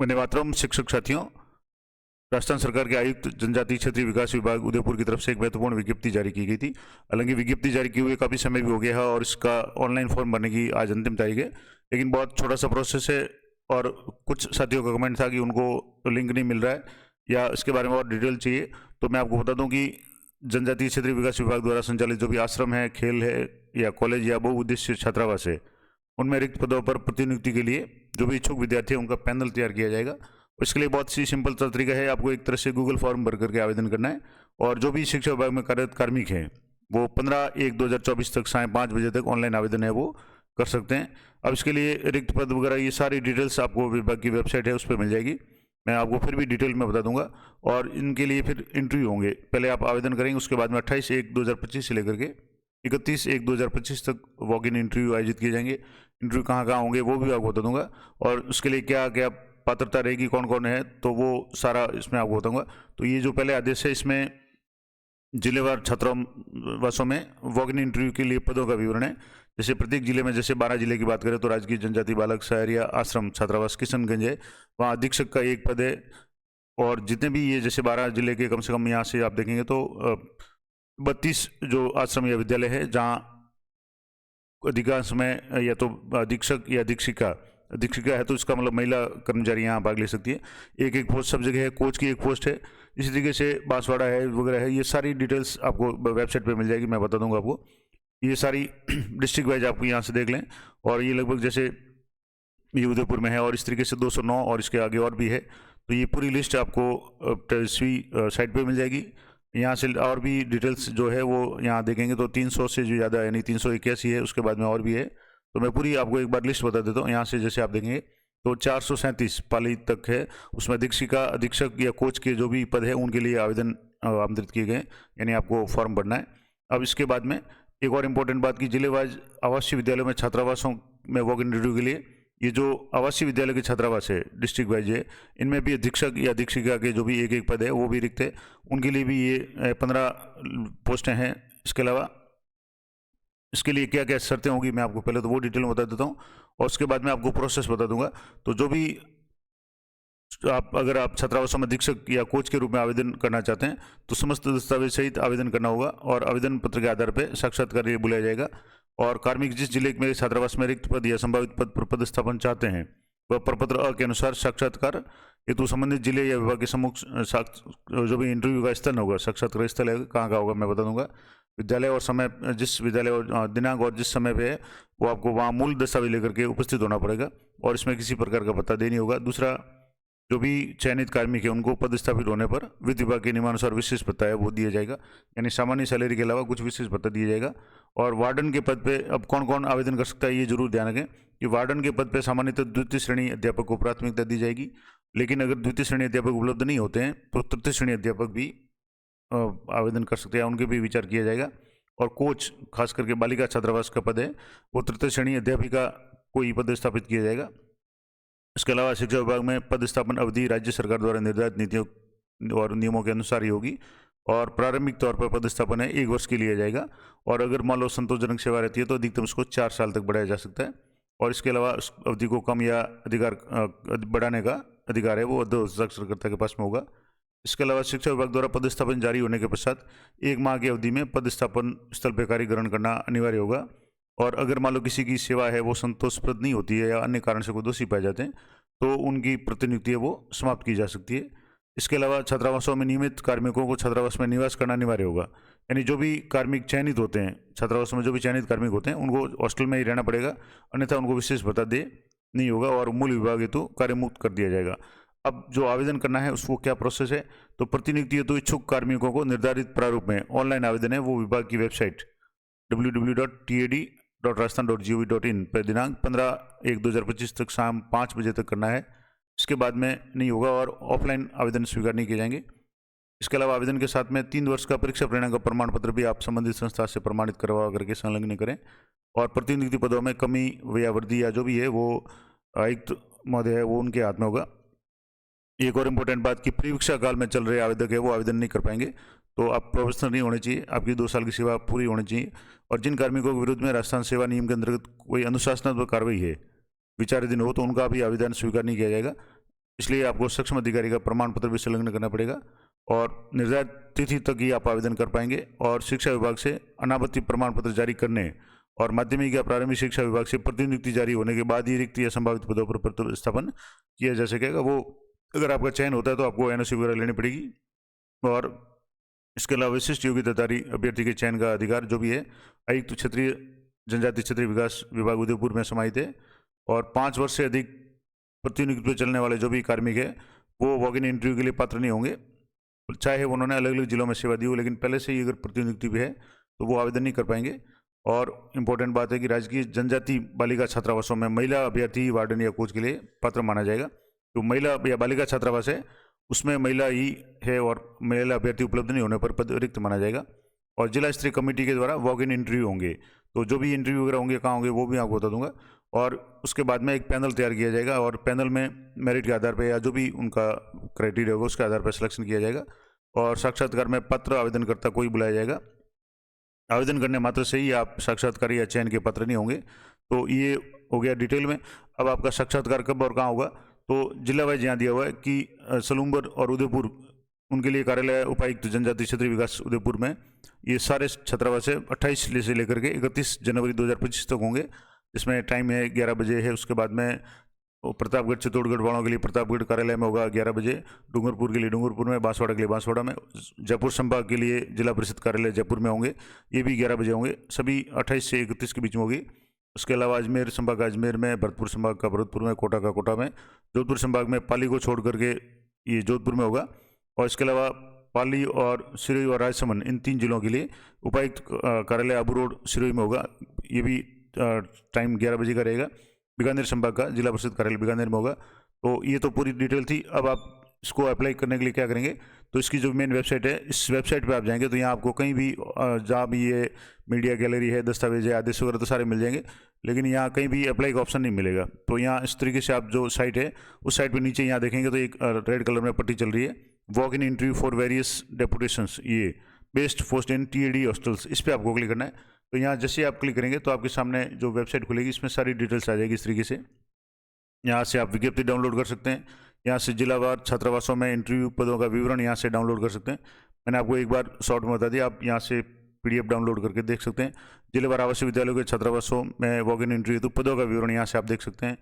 वंदे मातरम। शिक्षक साथियों, राजस्थान सरकार के आयुक्त जनजातीय क्षेत्रीय विकास विभाग उदयपुर की तरफ से एक महत्वपूर्ण विज्ञप्ति जारी की गई थी। हालांकि विज्ञप्ति जारी किए हुए काफ़ी समय भी हो गया है और इसका ऑनलाइन फॉर्म भरने की आज अंतिम तारीख है, लेकिन बहुत छोटा सा प्रोसेस है और कुछ साथियों का कमेंट था कि उनको लिंक नहीं मिल रहा है या इसके बारे में और डिटेल चाहिए। तो मैं आपको बता दूं कि जनजातीय क्षेत्रीय विकास विभाग द्वारा संचालित जो भी आश्रम है, खेल है या कॉलेज या बहुउद्देश्य छात्रावास है, उनमें रिक्त पदों पर प्रतिनियुक्ति के लिए जो भी इच्छुक विद्यार्थी है उनका पैनल तैयार किया जाएगा। इसके लिए बहुत सी सिंपल सा तरीका है, आपको एक तरह से गूगल फॉर्म भर करके आवेदन करना है और जो भी शिक्षा विभाग में कार्यरत कार्मिक हैं वो 15/1/2024 तक सायं 5 बजे तक ऑनलाइन आवेदन है वो कर सकते हैं। अब इसके लिए रिक्त पद वगैरह ये सारी डिटेल्स आपको विभाग की वेबसाइट है उस पर मिल जाएगी, मैं आपको फिर भी डिटेल में बता दूंगा। और इनके लिए फिर इंटरव्यू होंगे, पहले आप आवेदन करेंगे, उसके बाद में 28/1/2025 से लेकर के 31/1/2025 तक वॉक इन इंटरव्यू आयोजित किए जाएंगे। इंटरव्यू कहाँ कहाँ होंगे वो भी आपको बता दूंगा और उसके लिए क्या क्या पात्रता रहेगी, कौन कौन है, तो वो सारा इसमें आपको बताऊंगा। तो ये जो पहले आदेश है इसमें जिलेवार छात्रावासों में वॉक इन इंटरव्यू के लिए पदों का विवरण है। जैसे प्रत्येक जिले में, जैसे 12 जिले की बात करें तो राजकीय जनजाति बालक सहरिया आश्रम छात्रावास किशनगंज है, वहाँ अधीक्षक का एक पद है। और जितने भी ये जैसे 12 जिले के कम से कम यहाँ से आप देखेंगे तो 32 जो आश्रम या विद्यालय है जहाँ अधिकांश में या तो अधीक्षक या अधीक्षिका है तो इसका मतलब महिला कर्मचारी यहाँ भाग ले सकती है। एक एक पोस्ट सब जगह है, कोच की एक पोस्ट है, इसी तरीके से बांसवाड़ा है वगैरह है। ये सारी डिटेल्स आपको वेबसाइट पे मिल जाएगी, मैं बता दूंगा आपको। ये सारी डिस्ट्रिक्ट वाइज आपको यहाँ से देख लें और ये लगभग जैसे ये उदयपुर में है और इस तरीके से 209 और इसके आगे और भी है। तो ये पूरी लिस्ट आपको तेजस्वी साइट पर मिल जाएगी। यहाँ से और भी डिटेल्स जो है वो यहाँ देखेंगे तो 300 से जो ज़्यादा यानी 381 है, उसके बाद में और भी है। तो मैं पूरी आपको एक बार लिस्ट बता देता हूँ। यहाँ से जैसे आप देखेंगे तो 437 पाली तक है, उसमें अधीक्षिका, अधीक्षक या कोच के जो भी पद है उनके लिए आवेदन आमंत्रित किए गए, यानी आपको फॉर्म भरना है। अब इसके बाद में एक और इम्पोर्टेंट बात की जिलेवाइज आवासीय विद्यालयों में छात्रावासों में वॉक इन इंटरव्यू के लिए ये जो आवासीय विद्यालय के छात्रावास है डिस्ट्रिक्ट वाइज है, इनमें भी अधीक्षक या अधीक्षिका के जो भी एक एक पद है वो भी रिक्त है, उनके लिए भी ये 15 पोस्टें हैं। इसके अलावा इसके लिए क्या क्या शर्तें होंगी मैं आपको पहले तो वो डिटेल में बता देता हूँ और उसके बाद में आपको प्रोसेस बता दूंगा। तो जो भी अगर आप छात्रावासों में अधीक्षक या कोच के रूप में आवेदन करना चाहते हैं तो समस्त दस्तावेज सहित आवेदन करना होगा और आवेदन पत्र के आधार पर साक्षात्कार लिए बुलाया जाएगा। और कार्मिक जिस जिले में छात्रावास में रिक्त पद या संभावित पद पर पदस्थापन चाहते हैं वह प्रपत्र अ के अनुसार साक्षात्कार हेतु संबंधित जिले या विभाग के सम्मुख जो भी इंटरव्यू का स्थल होगा, साक्षात्कार स्थल है कहाँ का होगा मैं बता दूंगा। विद्यालय और समय, जिस विद्यालय और दिनांक और जिस समय पे है वो आपको वहाँ मूल दस्तावेज लेकर के उपस्थित होना पड़ेगा और इसमें किसी प्रकार का भत्ता देनी होगा। दूसरा, जो भी चयनित कार्मिक है उनको पदस्थापित होने पर वित्त विभाग के नियमानुसार विशेष भत्ता है वो दिया जाएगा, यानी सामान्य सैलरी के अलावा कुछ विशेष भत्ता दिया जाएगा। और वार्डन के पद पे अब कौन कौन आवेदन कर सकता है ये जरूर ध्यान रखें कि वार्डन के पद पे सामान्यतः द्वितीय श्रेणी अध्यापक को प्राथमिकता दी जाएगी, लेकिन अगर द्वितीय श्रेणी अध्यापक उपलब्ध नहीं होते हैं तो तृतीय श्रेणी अध्यापक भी आवेदन कर सकते हैं, उनके भी विचार किया जाएगा। और कोच, खास करके बालिका छात्रावास का पद है वो तृतीय श्रेणी अध्यापिका को ही पदस्थापित किया जाएगा। इसके अलावा शिक्षा विभाग में पदस्थापन अवधि राज्य सरकार द्वारा निर्धारित नीतियों और नियमों के अनुसार ही होगी और प्रारंभिक तौर पर पदस्थापन है 1 वर्ष के लिए जाएगा और अगर मान लो संतोषजनक सेवा रहती है तो अधिकतम उसको 4 साल तक बढ़ाया जा सकता है। और इसके अलावा उस अवधि को कम या अधिकार बढ़ाने का अधिकार है वो अध्यक्षकर्ता के पास में होगा। इसके अलावा शिक्षा विभाग द्वारा पदस्थापन जारी होने के पश्चात 1 माह की अवधि में पदस्थापन स्थल पर कार्य ग्रहण करना अनिवार्य होगा और अगर मान लो किसी की सेवा है वो संतोषप्रद नहीं होती है या अन्य कारण से कोई दोषी पाए जाते हैं तो उनकी प्रतिनियुक्ति है वो समाप्त की जा सकती है। इसके अलावा छात्रावासों में नियमित कार्मिकों को छात्रावास में निवास करना अनिवार्य होगा, यानी जो भी कार्मिक चयनित होते हैं छात्रावासों में, जो भी चयनित कार्मिक होते हैं उनको हॉस्टल में ही रहना पड़ेगा, अन्यथा उनको विशेष भत्ता दे नहीं होगा और मूल विभाग हेतु कार्य मुक्त कर दिया जाएगा। अब जो आवेदन करना है उसको क्या प्रोसेस है, तो प्रतिनियुक्ति हेतु इच्छुक कार्मिकों को निर्धारित प्रारूप में ऑनलाइन आवेदन है वो विभाग की वेबसाइट www.tad.rajasthan.gov.in पर दिनांक 15/1/2025 तक शाम 5 बजे तक करना है। इसके बाद में नहीं होगा और ऑफलाइन आवेदन स्वीकार नहीं किए जाएंगे। इसके अलावा आवेदन के साथ में 3 वर्ष का परीक्षा परिणाम का प्रमाण पत्र भी आप संबंधित संस्था से प्रमाणित करवा करके संलग्न करें। और प्रतिनियुक्ति पदों में कमी या वृद्धि या जो भी है वो आयुक्त महोदय है वो उनके हाथ में होगा। एक और इम्पोर्टेंट बात कि परीक्षा काल में चल रहे आवेदक है वो आवेदन नहीं कर पाएंगे, तो आप प्रोफेशनल नहीं होने चाहिए, आपकी 2 साल की सेवा पूरी होनी चाहिए। और जिन कार्मिकों के विरुद्ध में राजस्थान सेवा नियम के अंतर्गत कोई अनुशासनात्मक कार्रवाई है विचाराधीन हो तो उनका भी आवेदन स्वीकार नहीं किया जाएगा। इसलिए आपको सक्षम अधिकारी का प्रमाण पत्र भी संलग्न करना पड़ेगा और निर्धारित तिथि तक ही आप आवेदन कर पाएंगे। और शिक्षा विभाग से अनापत्ति प्रमाण पत्र जारी करने और माध्यमिक या प्रारंभिक शिक्षा विभाग से प्रतिनियुक्ति जारी होने के बाद ही रिक्त या संभावित पदों पर प्रतिस्थापन किया जा सकेगा। वो अगर आपका चयन होता है तो आपको एनओसी वगैरह लेनी पड़ेगी। और इसके अलावा विशिष्ट योग्यताधारी अभ्यर्थी के चयन का अधिकार जो भी है आयुक्त क्षेत्रीय जनजाति क्षेत्रीय विकास विभाग उदयपुर में समाहित है। और 5 वर्ष से अधिक प्रतिनियुक्ति पर चलने वाले जो भी कार्मिक है वो वॉक इन इंटरव्यू के लिए पात्र नहीं होंगे, चाहे उन्होंने अलग अलग जिलों में सेवा दी हो, लेकिन पहले से ही अगर प्रतिनियुक्ति भी है तो वो आवेदन नहीं कर पाएंगे। और इम्पोर्टेंट बात है कि राजकीय जनजाति बालिका छात्रावासों में महिला अभ्यर्थी वार्डन या कोच के लिए पात्र माना जाएगा। तो महिला या बालिका छात्रावास है उसमें महिला ही है और महिला अभ्यर्थी उपलब्ध नहीं होने पर पद रिक्त माना जाएगा। और जिला स्तरीय कमेटी के द्वारा वॉक इन इंटरव्यू होंगे, तो जो भी इंटरव्यू वगैरह होंगे कहाँ होंगे वो भी आपको बता दूंगा। और उसके बाद में एक पैनल तैयार किया जाएगा और पैनल में मेरिट के आधार पर या जो भी उनका क्राइटेरिया होगा उसके आधार पर सिलेक्शन किया जाएगा। और साक्षात्कार में पात्र आवेदनकर्ता को ही बुलाया जाएगा। आवेदन करने मात्र से ही आप साक्षात्कार या चयन के पात्र नहीं होंगे। तो ये हो गया डिटेल में। अब आपका साक्षात्कार कब और कहाँ होगा, तो जिला वाइज यहाँ दिया हुआ है कि सलूम्बर और उदयपुर उनके लिए कार्यालय उपायुक्त जनजाति क्षेत्रीय विकास उदयपुर में ये सारे छात्रावास 28 से लेकर के 31 जनवरी 2025 तक होंगे। इसमें टाइम है 11 बजे है। उसके बाद में प्रतापगढ़ चित्तौड़गढ़ वालों के लिए प्रतापगढ़ कार्यालय में होगा 11 बजे, डूंगरपुर के लिए डूंगरपुर में, बांसवाड़ा के लिए बांसवाड़ा में, जयपुर संभाग के लिए जिला परिषद कार्यालय जयपुर में होंगे, ये भी 11 बजे होंगे। सभी 28 से 31 के बीच में होगी। उसके अलावा अजमेर संभाग का अजमेर में, भरतपुर संभाग का भरतपुर में, कोटा का कोटा में, जोधपुर संभाग में पाली को छोड़ करके ये जोधपुर में होगा। और इसके अलावा पाली और सिरोही और राजसमंद इन 3 जिलों के लिए उपायुक्त कार्यालय अबू रोड सिरोही में होगा। ये भी टाइम 11 बजे का रहेगा। बीकानेर संभाग का जिला परिषद कार्यालय बीकानेर में होगा। तो ये तो पूरी डिटेल थी। अब आप इसको अप्लाई करने के लिए क्या करेंगे, तो इसकी जो मेन वेबसाइट है इस वेबसाइट पे आप जाएंगे तो यहाँ आपको कहीं भी जहाँ भी ये मीडिया गैलरी है, दस्तावेज है, आदेश वगैरह तो सारे मिल जाएंगे, लेकिन यहाँ कहीं भी अप्लाई का ऑप्शन नहीं मिलेगा। तो यहाँ इस तरीके से आप जो साइट है उस साइट पर नीचे यहाँ देखेंगे तो एक रेड कलर में पट्टी चल रही है, walk in interview for various deputations, ये best post in TAD hostels, इस पर आपको क्लिक करना है। तो यहाँ जैसे आप क्लिक करेंगे तो आपके सामने जो वेबसाइट खुलेगी इसमें सारी डिटेल्स आ जाएगी इस तरीके से। यहाँ से आप विज्ञप्ति डाउनलोड कर सकते हैं। यहाँ से जिलावार छात्रावासों में इंटरव्यू पदों का विवरण यहाँ से डाउनलोड कर सकते हैं। मैंने आपको एक बार शॉर्ट में बता दिया, आप यहाँ से PDF डाउनलोड करके देख सकते हैं। जिलेवार आवासीय विद्यालयों के छात्रावासों में वॉक इन इंटरव्यू तो पदों का विवरण यहाँ से आप देख सकते हैं।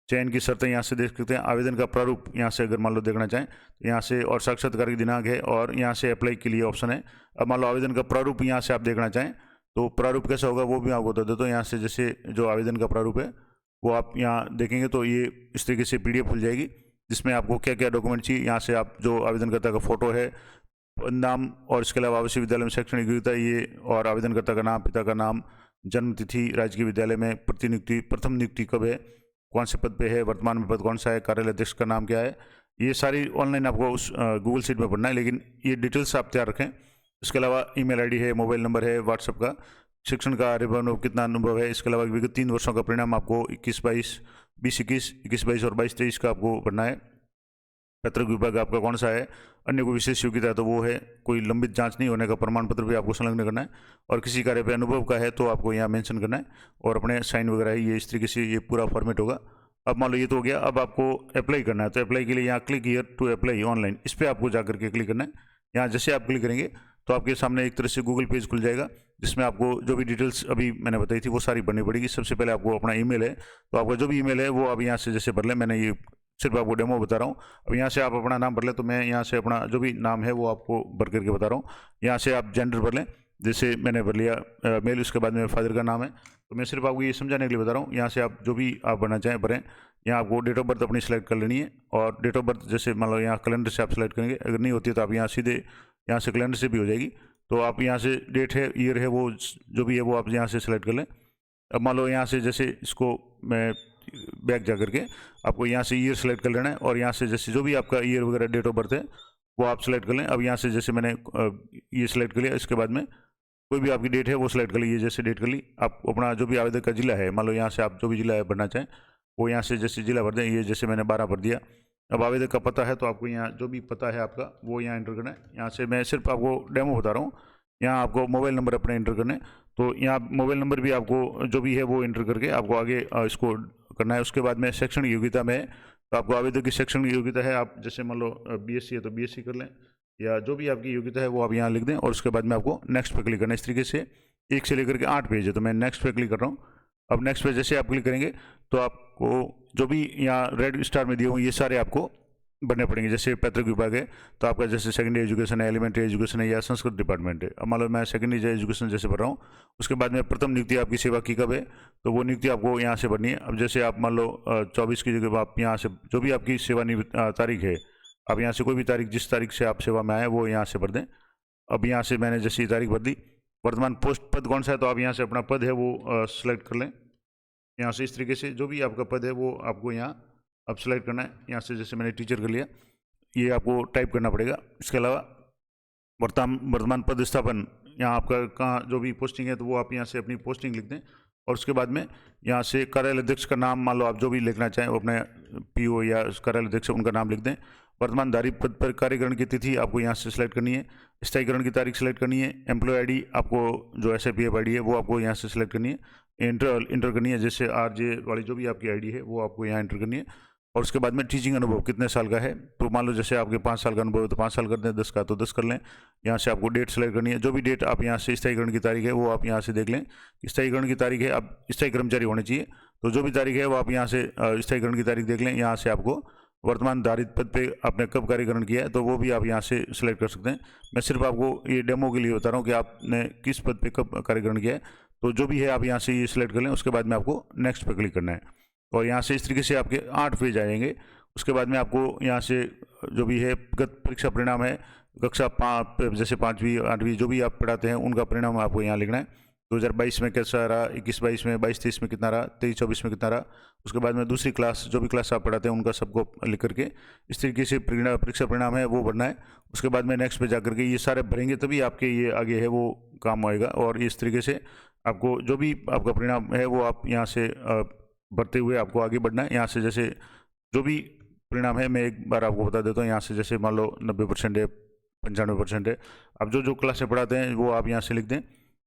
चयन की शर्तें यहाँ से देख सकते हैं। आवेदन का प्रारूप यहाँ से अगर मान लो देखना चाहें तो यहाँ से, और साक्षात्कार की दिनांक है और यहाँ से अप्लाई के लिए ऑप्शन है। अब मान लो आवेदन का प्रारूप यहाँ से आप देखना चाहें तो प्रारूप कैसा होगा वो भी आपको बता देता हूँ। यहाँ से जैसे जो आवेदन का प्रारूप है वो आप यहाँ देखेंगे तो ये इस तरीके से PDF खुल जाएगी जिसमें आपको क्या क्या डॉक्यूमेंट चाहिए। यहाँ से आप जो आवेदनकर्ता का फोटो है, नाम, और इसके अलावा आवासीय विद्यालय में शैक्षणिक योग्यता ये, और आवेदनकर्ता का नाम, पिता का नाम, जन्म तिथि, राजकीय विद्यालय में प्रतिनियुक्ति, प्रथम नियुक्ति कब है, कौन से पद पे है, वर्तमान में पद कौन सा है, कार्यालय अध्यक्ष का नाम क्या है, ये सारी ऑनलाइन आपको उस गूगल शीट में पढ़ना है, लेकिन ये डिटेल्स आप तैयार रखें। इसके अलावा email ID है, मोबाइल नंबर है, व्हाट्सएप का, शिक्षण का अनुभव कितना अनुभव है, इसके अलावा विगत 3 वर्षों का परिणाम आपको 21-22, 20-21, 21-22 और 22-23 का आपको पढ़ना है। पैतृक विभाग आपका कौन सा है, अन्य कोई विशेष योग्यता है तो वो है, कोई लंबित जांच नहीं होने का प्रमाण पत्र भी आपको संलग्न करना है, और किसी कार्य पे अनुभव का है तो आपको यहाँ मेंशन करना है, और अपने साइन वगैरह है, ये इस तरीके से ये पूरा फॉर्मेट होगा। अब मान लो ये तो हो गया। अब आपको अप्लाई करना है तो अप्लाई के लिए यहाँ click here to apply online, इस पर आपको जा करके क्लिक करना है। यहाँ जैसे आप क्लिक करेंगे तो आपके सामने एक तरह से गूगल पेज खुल जाएगा जिसमें आपको जो भी डिटेल्स अभी मैंने बताई थी वो सारी भरनी पड़ेगी। सबसे पहले आपको अपना ईमेल है तो आपका जो भी ईमेल है वो आप यहाँ से जैसे भर लें, मैंने ये सिर्फ आपको डेमो बता रहा हूँ। अब यहाँ से आप अपना नाम भर लें तो मैं यहाँ से अपना जो भी नाम है वो आपको भर करके बता रहा हूँ। यहाँ से आप जेंडर भर लें, जैसे मैंने भर लिया मेल, उसके बाद में फादर का नाम है, तो मैं सिर्फ आपको ये समझाने के लिए बता रहा हूँ। यहाँ से आप जो भी आप भरना चाहें भरें। यहाँ आपको डेट ऑफ बर्थ अपनी सेलेक्ट कर लेनी है, और डेट ऑफ बर्थ जैसे मान लो यहाँ कैलेंडर से आप सेलेक्ट करेंगे, अगर नहीं होती है तो आप यहाँ सीधे यहाँ से कैलेंडर से भी हो जाएगी। तो आप यहाँ से डेट है, ईयर है, वो जो भी है वो आप यहाँ से सेलेक्ट कर लें। अब मान लो यहाँ से जैसे इसको मैं बैक जा करके आपको यहाँ से ईयर सेलेक्ट कर लेना है, और यहाँ से जैसे जो भी आपका ईयर वगैरह डेट ऑफ बर्थ है वो आप सेलेक्ट कर लें। अब यहाँ से जैसे मैंने ये सेलेक्ट कर लिया, इसके बाद में कोई भी आपकी डेट है वो सेलेक्ट कर ली, ये जैसे डेट कर ली। आप अपना जो भी आवेदक का जिला है, मान लो यहाँ से आप जो भी जिला है भरना चाहें वो यहाँ से जैसे जिला भर दें, ये जैसे मैंने 12 भर दिया। अब आवेदक का पता है तो आपको यहाँ जो भी पता है आपका वो यहाँ एंटर करना है। यहाँ से मैं सिर्फ आपको डेमो बता रहा हूँ। यहाँ आपको मोबाइल नंबर अपने एंटर करने, तो यहाँ मोबाइल नंबर भी आपको जो भी है वो एंटर करके आपको आगे इसको करना है। उसके बाद में शैक्षणिक योग्यता में तो आपको आवेदक की शैक्षणिक योग्यता है, आप जैसे मान लो बीएससी है तो बीएससी कर लें, या जो भी आपकी योग्यता है वो आप यहाँ लिख दें, और उसके बाद में आपको नेक्स्ट पे क्लिक करना है। इस तरीके से 1 से लेकर के 8 पेज है, तो मैं नेक्स्ट पे क्लिक कर रहा हूँ। अब नेक्स्ट पे जैसे आप क्लिक करेंगे तो आपको जो भी यहाँ रेड स्टार में दिए हुए ये सारे आपको भरने पड़ेंगे। जैसे पैतृक विभाग है तो आपका जैसे सेकेंडरी एजुकेशन है, एलिमेंट्री एजुकेशन है, या संस्कृत डिपार्टमेंट है। अब मान लो मैं सेकेंडरी एजुकेशन जैसे भर रहा हूँ, उसके बाद में प्रथम नियुक्ति आपकी सेवा की कब है, तो वो नियुक्ति आपको यहाँ से भरनी है। अब जैसे आप मान लो 24 की जगह आप यहाँ से जो भी आपकी सेवानिवृत्त तारीख है, आप यहाँ से कोई भी तारीख, जिस तारीख से आप सेवा में आए वो यहाँ से भर दें। अब यहाँ से मैंने जैसे तारीख भर दी। वर्तमान पोस्ट पद कौन सा है, तो आप यहाँ से अपना पद है वो सिलेक्ट कर लें। यहाँ से इस तरीके से जो भी आपका पद है वो आपको यहाँ अब सेलेक्ट करना है। यहाँ से जैसे मैंने टीचर कर लिया, ये आपको टाइप करना पड़ेगा। इसके अलावा वर्तमान पद स्थापन, यहाँ आपका कहाँ जो भी पोस्टिंग है तो वो आप यहाँ से अपनी पोस्टिंग लिख दें, और उसके बाद में यहाँ से कार्यालय अध्यक्ष का नाम मान लो आप जो भी लिखना चाहें वो अपने पीओ या कार्यालय अध्यक्ष उनका नाम लिख दें। वर्तमान धारी पद पर कार्यकरण की तिथि आपको यहाँ से सिलेक्ट करनी है। स्थायीकरण की तारीख सेलेक्ट करनी है। एम्प्लॉय आईडी आपको जो SIPF आईडी है वो आपको यहाँ से सिलेक्ट करनी है। इंटर करनी है, जैसे RJ वाली जो भी आपकी आईडी है वो आपको यहाँ इंटर करनी है। और उसके बाद में टीचिंग अनुभव कितने साल का है, तो मान लो जैसे आपके 5 साल का अनुभव है तो 5 साल कर दें, 10 का तो 10 कर लें। यहाँ से आपको डेट सेलेक्ट करनी है। जो भी डेट आप यहाँ से स्थायीकरण की तारीख है वो आप यहाँ से देख लें। स्थायीकरण की तारीख है, आप स्थायी कर्मचारी होने चाहिए, तो जो भी तारीख है वो आप यहाँ से स्थायीकरण की तारीख देख लें। यहाँ से आपको वर्तमान धारित पद पे आपने कब कार्यकरण किया है तो वो भी आप यहाँ से सिलेक्ट कर सकते हैं। मैं सिर्फ आपको ये डेमो के लिए बता रहा हूँ कि आपने किस पद पे कब कार्यकरण किया है। तो जो भी है आप यहाँ से ये सिलेक्ट कर लें। उसके बाद में आपको नेक्स्ट पे क्लिक करना है, और यहाँ से इस तरीके से आपके 8 पेज आएंगे। उसके बाद में आपको यहाँ से जो भी है गत परीक्षा परिणाम है, कक्षा 5 जैसे 5वीं 8वीं जो भी आप पढ़ाते हैं उनका परिणाम आपको यहाँ लिखना है। 2022 में कैसा रहा, 21-22 में, 22-23 में कितना रहा, 23-24 में कितना रहा। उसके बाद में दूसरी क्लास जो भी क्लास आप पढ़ाते हैं उनका सबको लिख करके इस तरीके से परीक्षा परिणाम है वो भरना है। उसके बाद में नेक्स्ट पे जा करके ये सारे भरेंगे तभी आपके ये आगे है वो काम आएगा। और इस तरीके से आपको जो भी आपका परिणाम है वो आप यहाँ से भरते हुए आपको आगे बढ़ना है। यहाँ से जैसे जो भी परिणाम है मैं एक बार आपको बता देता हूँ। यहाँ से जैसे मान लो 90% है, 95% है, आप जो क्लासें पढ़ाते हैं वो आप यहाँ से लिख दें।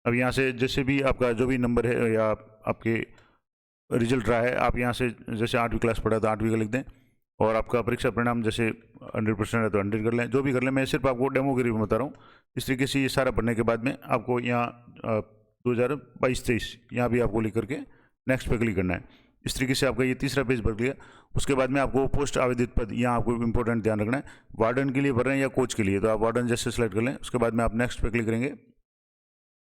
अब यहाँ से जैसे भी आपका जो भी नंबर है या आपके रिजल्ट रहा है, आप यहाँ से जैसे 8वीं क्लास पढ़ा तो 8वीं का लिख दें, और आपका परीक्षा परिणाम जैसे 100% है तो 100 कर लें। जो भी कर लें, मैं सिर्फ आपको डेमो के रूप में बता रहा हूँ। इस तरीके से ये सारा पढ़ने के बाद में आपको यहाँ 2022-23 यहाँ भी आपको लिख करके नेक्स्ट पे क्लिक करना है। इस तरीके से आपका ये तीसरा पेज भर लिया। उसके बाद में आपको पोस्ट आवेदित पद यहाँ आपको इंपॉर्टेंट ध्यान रखना है, वार्डन के लिए भर रहे हैं या कोच के लिए, तो आप वार्डन जैसे सेलेक्ट कर लें। उसके बाद में आप नेक्स्ट पे क्लिक करेंगे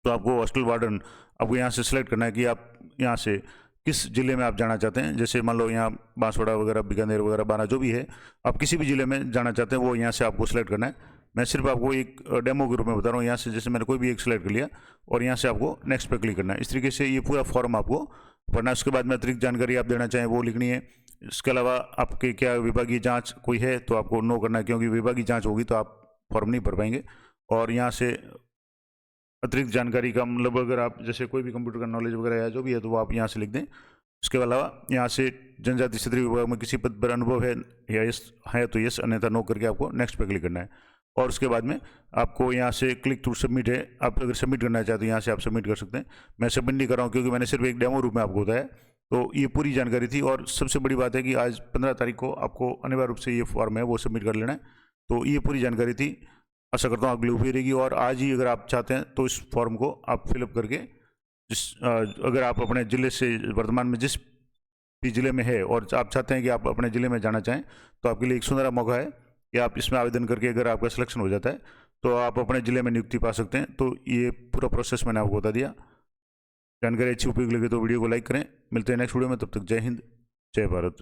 तो आपको हॉस्टल वार्डन आपको यहाँ से सिलेक्ट करना है कि आप यहाँ से किस ज़िले में आप जाना चाहते हैं। जैसे मान लो यहाँ बांसवाड़ा वगैरह, बीकानेर वगैरह, बाना जो भी है, आप किसी भी ज़िले में जाना चाहते हैं वो यहाँ से आपको सिलेक्ट करना है। मैं सिर्फ आपको एक डेमो के रूप में बता रहा हूँ। यहाँ से जैसे मैंने कोई भी एक सिलेक्ट कर लिया और यहाँ से आपको नेक्स्ट पे क्लिक करना है। इस तरीके से ये पूरा फॉर्म आपको भरना है। उसके बाद में अतिरिक्त जानकारी आप देना चाहें वो लिखनी है। इसके अलावा आपके क्या विभागीय जाँच कोई है तो आपको नो करना है, क्योंकि विभागीय जाँच होगी तो आप फॉर्म नहीं भर पाएंगे। और यहाँ से अतिरिक्त जानकारी का मतलब अगर आप जैसे कोई भी कंप्यूटर का नॉलेज वगैरह है जो भी है तो वो आप यहाँ से लिख दें। उसके अलावा यहाँ से जनजाति क्षेत्रीय विभाग में किसी पद पर अनुभव है या यस है तो यस, अन्यथा नो करके आपको नेक्स्ट पे क्लिक करना है। और उसके बाद में आपको यहाँ से क्लिक टू सबमिट है, आप अगर सबमिट करना चाहते हैं यहाँ से आप सबमिट कर सकते हैं। मैं सबमिट नहीं कर रहा हूँ क्योंकि मैंने सिर्फ एक डेमो रूप में आपको बताया। तो ये पूरी जानकारी थी। और सबसे बड़ी बात है कि आज 15 तारीख को आपको अनिवार्य रूप से ये फॉर्म है वो सबमिट कर लेना है। तो ये पूरी जानकारी थी। आशा करता हूँ अगली हुई रहेगी। और आज ही अगर आप चाहते हैं तो इस फॉर्म को आप फिलअप करके अगर आप अपने ज़िले से वर्तमान में जिस भी ज़िले में है और आप चाहते हैं कि आप अपने ज़िले में जाना चाहें तो आपके लिए एक सुनहरा मौका है कि आप इसमें आवेदन करके अगर आपका सिलेक्शन हो जाता है तो आप अपने ज़िले में नियुक्ति पा सकते हैं। तो ये पूरा प्रोसेस मैंने आपको बता दिया। जानकारी अच्छी उपयोगी लगे तो वीडियो को लाइक करें। मिलते हैं नेक्स्ट वीडियो में, तब तक जय हिंद, जय भारत।